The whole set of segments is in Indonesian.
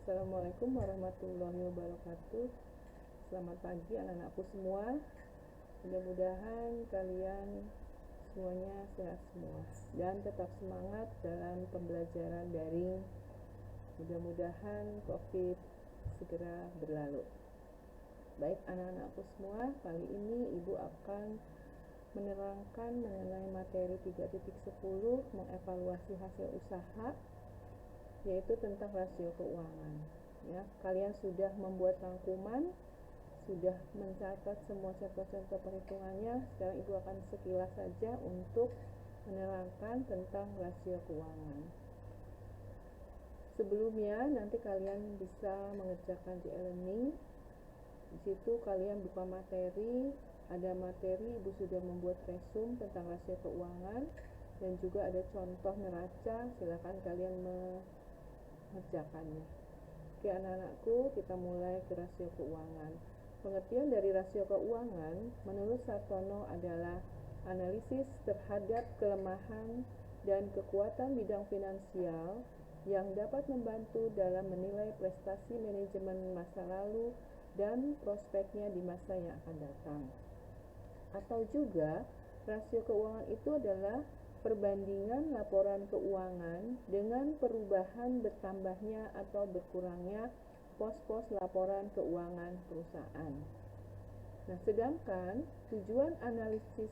Assalamualaikum warahmatullahi wabarakatuh. Selamat pagi anak-anakku semua. Mudah-mudahan kalian semuanya sehat semua dan tetap semangat dalam pembelajaran daring. Mudah-mudahan COVID segera berlalu. Baik anak-anakku semua, kali ini Ibu akan menerangkan mengenai materi 3.10 mengevaluasi hasil usaha, yaitu tentang rasio keuangan. Ya, kalian sudah membuat rangkuman, sudah mencatat semua contoh-contoh perhitungannya. Sekarang Ibu akan sekilas saja untuk menerangkan tentang rasio keuangan. Sebelumnya nanti kalian bisa mengerjakan di e-learning. Di situ kalian buka materi, ada materi Ibu sudah membuat resume tentang rasio keuangan dan juga ada contoh neraca. Silakan kalian mengerjakannya. Oke anak-anakku, kita mulai ke rasio keuangan. Pengertian dari rasio keuangan menurut Sartono adalah analisis terhadap kelemahan dan kekuatan bidang finansial yang dapat membantu dalam menilai prestasi manajemen masa lalu dan prospeknya di masa yang akan datang. Atau juga, rasio keuangan itu adalah perbandingan laporan keuangan dengan perubahan bertambahnya atau berkurangnya pos-pos laporan keuangan perusahaan. Nah, sedangkan tujuan analisis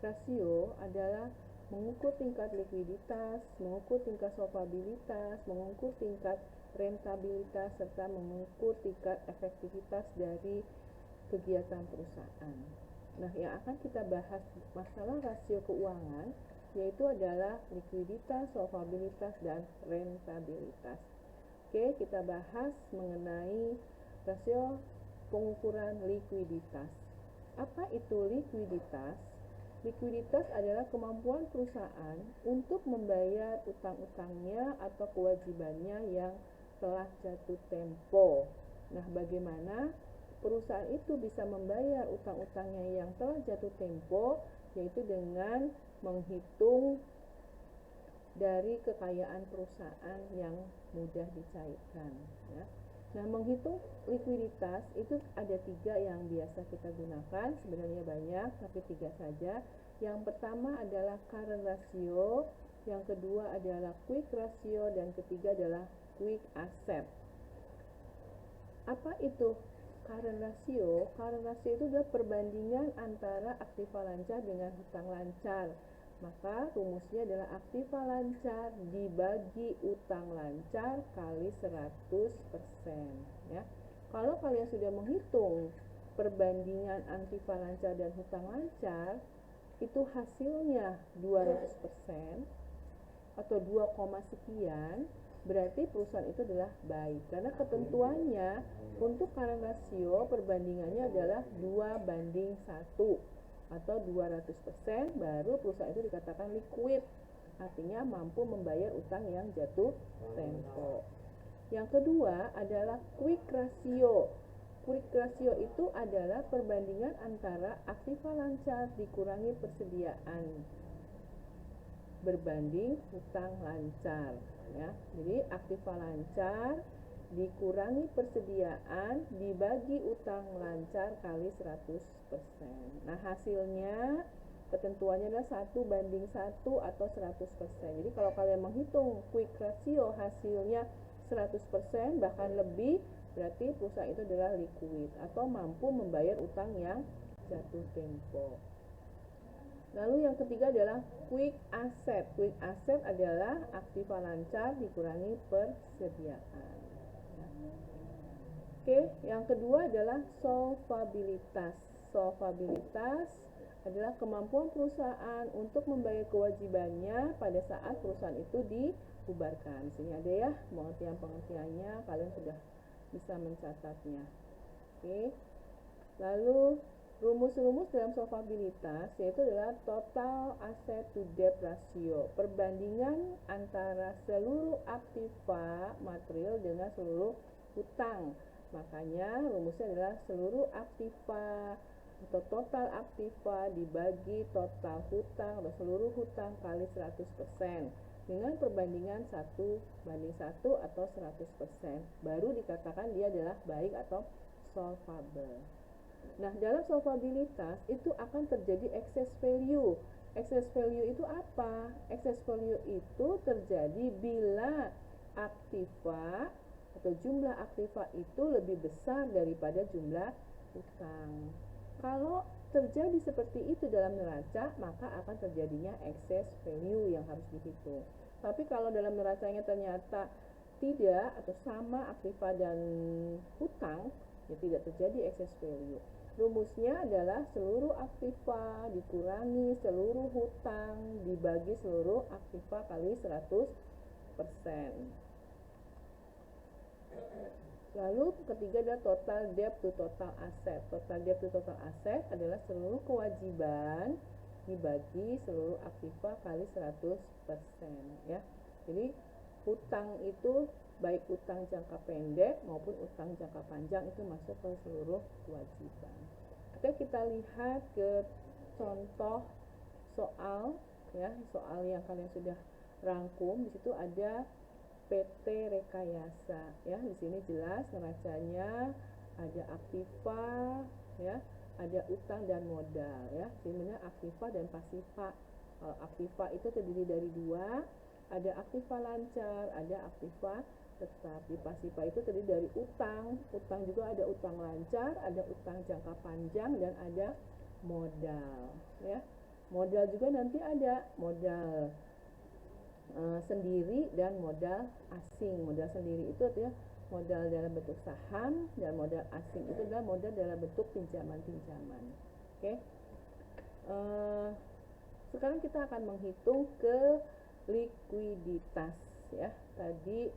rasio adalah mengukur tingkat likuiditas, mengukur tingkat solvabilitas, mengukur tingkat rentabilitas, serta mengukur tingkat efektivitas dari kegiatan perusahaan. Nah, yang akan kita bahas masalah rasio keuangan yaitu adalah likuiditas, solvabilitas, dan rentabilitas. Oke, kita bahas mengenai rasio pengukuran likuiditas. Apa itu likuiditas? Likuiditas adalah kemampuan perusahaan untuk membayar utang-utangnya atau kewajibannya yang telah jatuh tempo. Nah, bagaimana perusahaan itu bisa membayar utang-utangnya yang telah jatuh tempo? Yaitu dengan menghitung dari kekayaan perusahaan yang mudah dicairkan. Ya. Nah, menghitung likuiditas itu ada 3 yang biasa kita gunakan. Sebenarnya banyak, tapi 3 saja. Yang pertama adalah current ratio, yang kedua adalah quick ratio, dan ketiga adalah quick asset. Apa itu current ratio? Current ratio itu adalah perbandingan antara aktiva lancar dengan hutang lancar. Maka rumusnya adalah aktiva lancar dibagi utang lancar kali 100%. Ya. Kalau kalian sudah menghitung perbandingan aktiva lancar dan hutang lancar, itu hasilnya 200% atau 2, sekian, berarti perusahaan itu adalah baik. Karena ketentuannya untuk current ratio perbandingannya adalah 2:1 atau 200%, baru perusahaan itu dikatakan liquid, artinya mampu membayar utang yang jatuh tempo. Yang kedua adalah quick ratio. Quick ratio itu adalah perbandingan antara aktiva lancar dikurangi persediaan berbanding hutang lancar, ya. Jadi aktiva lancar dikurangi persediaan dibagi utang lancar kali 100%. Nah, hasilnya ketentuannya adalah 1:1 atau 100%. Jadi kalau kalian menghitung quick ratio hasilnya 100% bahkan lebih, berarti perusahaan itu adalah liquid atau mampu membayar utang yang jatuh tempo. Lalu yang ketiga adalah quick asset. Quick asset adalah aktiva lancar dikurangi persediaan. Oke, yang kedua adalah solvabilitas. Solvabilitas adalah kemampuan perusahaan untuk membayar kewajibannya pada saat perusahaan itu dibubarkan. Sini ada ya pengertiannya, kalian sudah bisa mencatatnya. Oke. Lalu rumus-rumus dalam solvabilitas yaitu adalah total asset to debt ratio, perbandingan antara seluruh aktiva material dengan seluruh hutang. Makanya rumusnya adalah seluruh aktiva atau total aktiva dibagi total hutang atau seluruh hutang kali 100%. dengan perbandingan 1:1 atau 100%. Baru dikatakan dia adalah baik atau solvable. Nah, dalam solvabilitas itu akan terjadi excess value. Excess value itu apa? Excess value itu terjadi bila aktiva atau jumlah aktiva itu lebih besar daripada jumlah utang. Kalau terjadi seperti itu dalam neraca, maka akan terjadinya excess value yang harus dihitung. Tapi kalau dalam neracanya ternyata tidak atau sama aktiva dan hutang, ya tidak terjadi excess value. Rumusnya adalah seluruh aktiva dikurangi seluruh hutang dibagi seluruh aktiva kali 100%. Lalu ketiga adalah total debt to total asset. Total debt to total asset adalah seluruh kewajiban dibagi seluruh aktiva kali 100%, ya. Jadi hutang itu baik utang jangka pendek maupun utang jangka panjang itu masuk ke seluruh kewajiban. Oke, kita lihat ke contoh soal, ya, soal yang kalian sudah rangkum. Di situ ada PT Rekayasa, ya. Di sini jelas neracanya ada aktiva, ya, ada utang dan modal, ya. Sebenarnya aktiva dan pasiva. Kalau aktiva itu terdiri dari dua, ada aktiva lancar, ada aktiva tetap. Di pasiva itu terdiri dari utang juga ada utang lancar, ada utang jangka panjang, dan ada modal, ya. Modal juga nanti ada modal sendiri dan modal asing. Modal sendiri itu adalah modal dalam bentuk saham, dan modal asing itu adalah modal dalam bentuk pinjaman-pinjaman. Oke. Sekarang kita akan menghitung ke likuiditas, ya. Tadi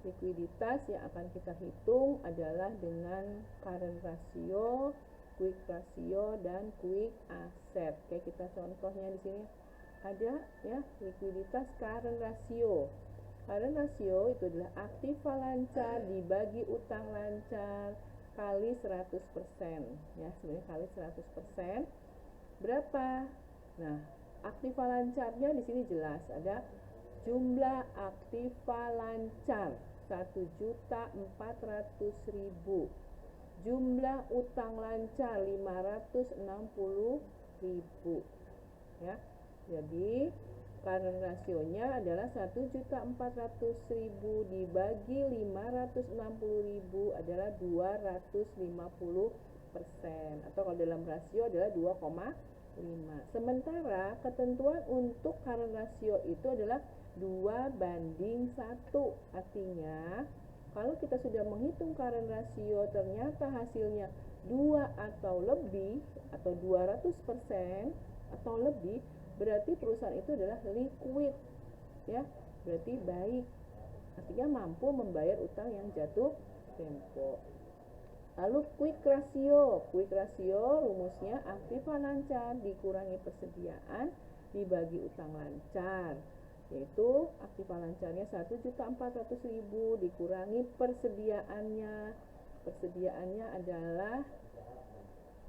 likuiditas yang akan kita hitung adalah dengan current ratio, quick ratio, dan quick asset. Oke, kita contohnya di sini ada, ya, likuiditas current ratio. Current ratio itu adalah aktiva lancar dibagi utang lancar kali 100%, ya, sebenarnya kali 100%. Berapa? Nah, aktiva lancarnya di sini jelas ada jumlah aktiva lancar 1.400.000. Jumlah utang lancar 560.000, ya. Jadi current rasionya adalah 1.400.000 dibagi 560.000 adalah 250%, atau kalau dalam rasio adalah 2,5. Sementara ketentuan untuk current ratio itu adalah 2:1. Artinya kalau kita sudah menghitung current ratio ternyata hasilnya 2 atau lebih, atau 200% atau lebih, berarti perusahaan itu adalah liquid, ya, berarti baik, artinya mampu membayar utang yang jatuh tempo. Lalu quick ratio rumusnya aktiva lancar dikurangi persediaan dibagi utang lancar, yaitu aktiva lancarnya 1.400.000 dikurangi persediaannya adalah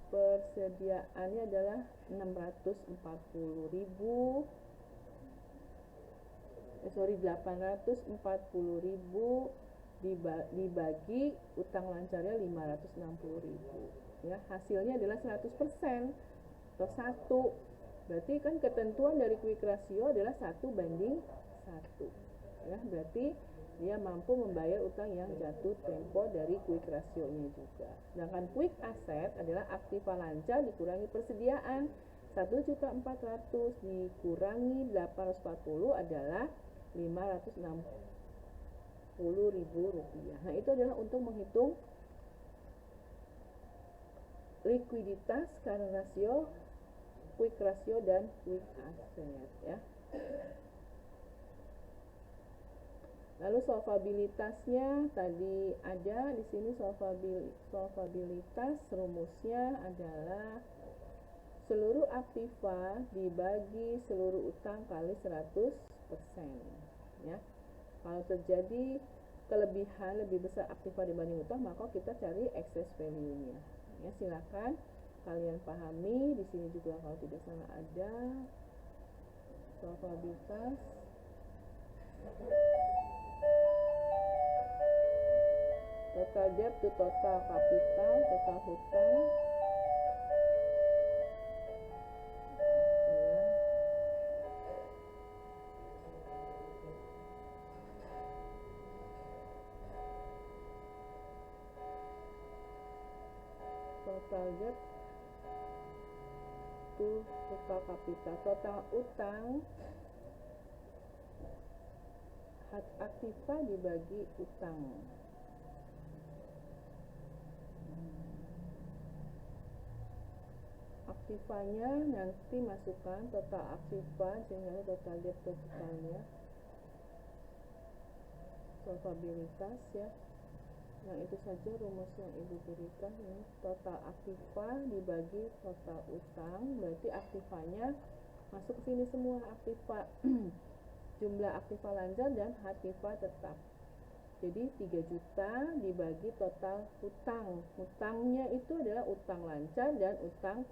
840.000 dibagi utang lancarnya 560.000, ya. Hasilnya adalah 100% atau 1. Berarti kan ketentuan dari quick ratio adalah 1:1, ya. Berarti dia mampu membayar utang yang jatuh tempo dari quick ratio-nya juga. Sedangkan quick asset adalah aktiva lancar dikurangi persediaan. 1.400.000 dikurangi 840 adalah 560.000 rupiah. Nah, itu adalah untuk menghitung likuiditas, current ratio, quick ratio, dan quick asset, ya. Lalu solvabilitasnya tadi ada di sini. Solvabilitas rumusnya adalah seluruh aktiva dibagi seluruh utang kali 100%, ya. Kalau terjadi kelebihan lebih besar aktiva dibanding utang, maka kita cari excess value-nya, ya. Silakan kalian pahami. Di sini juga kalau tidak salah ada solvabilitas. Total debt to total capital, total hutang. Total debt to total capital. Total utang hak aktiva dibagi utang. Aktivanya nanti masukkan total aktiva sehingga total debt totalnya, solvabilitas ya. Nah, itu saja rumus yang Ibu berikan ini. Total aktiva dibagi total utang, berarti aktivanya masuk ke sini semua aktiva. Jumlah aktiva lancar dan aktiva tetap. Jadi 3 juta dibagi total hutang. Hutangnya itu adalah utang lancar dan utang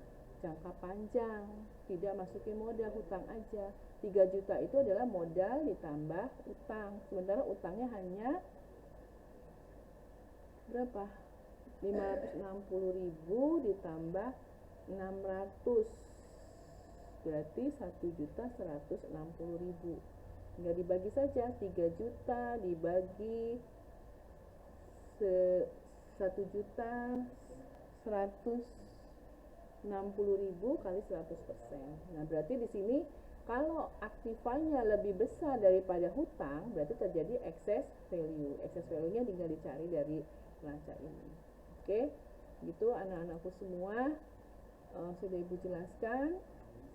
jangka panjang. Tidak masukin modal, hutang aja. 3 juta itu adalah modal ditambah utang. Sementara utangnya hanya berapa? 560.000 ditambah 600. Berarti 1.160.000. Tinggal dibagi saja, 3 juta dibagi 1.160.000 kali 100%. Nah, berarti di sini kalau aktivanya lebih besar daripada hutang, berarti terjadi excess value. Excess value-nya tinggal dicari dari neraca ini. Oke, gitu anak-anakku semua, sudah Ibu jelaskan.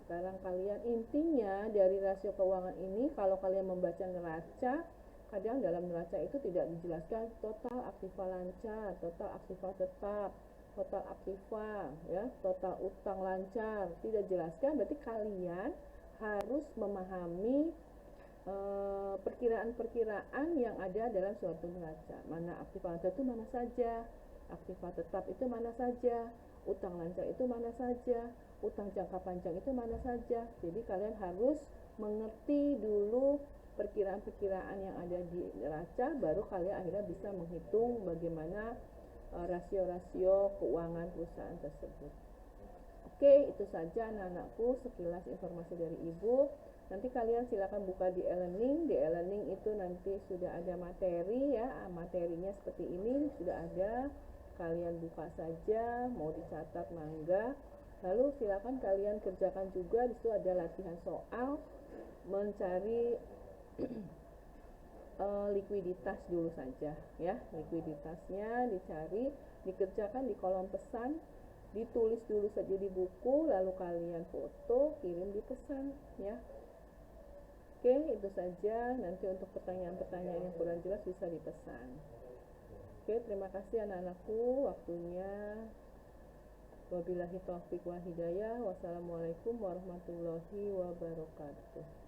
Sekarang kalian, intinya dari rasio keuangan ini, kalau kalian membaca neraca, kadang dalam neraca itu tidak dijelaskan total aktiva lancar, total aktiva tetap, total aktiva ya, total utang lancar, tidak dijelaskan. Berarti kalian harus memahami perkiraan-perkiraan yang ada dalam suatu neraca. Mana aktiva lancar itu mana saja, aktiva tetap itu mana saja, utang lancar itu mana saja, utang jangka panjang itu mana saja. Jadi kalian harus mengerti dulu perkiraan-perkiraan yang ada di neraca, baru kalian akhirnya bisa menghitung bagaimana rasio-rasio keuangan perusahaan tersebut. Oke, itu saja anak-anakku sekilas informasi dari Ibu. Nanti kalian silakan buka di e-learning. Di e-learning itu nanti sudah ada materi ya, materinya seperti ini sudah ada. Kalian buka saja, mau dicatat mangga. Lalu silakan kalian kerjakan juga. Di situ ada latihan soal mencari likuiditas dulu saja ya. Likuiditasnya dicari, dikerjakan di kolom pesan, ditulis dulu saja di buku, lalu kalian foto, kirim di pesan ya. Oke, itu saja. Nanti untuk pertanyaan-pertanyaan yang kurang jelas bisa dipesan. Oke, terima kasih anak-anakku waktunya. Wabillahi taufiq wal hidayah. Wassalamualaikum warahmatullahi wabarakatuh.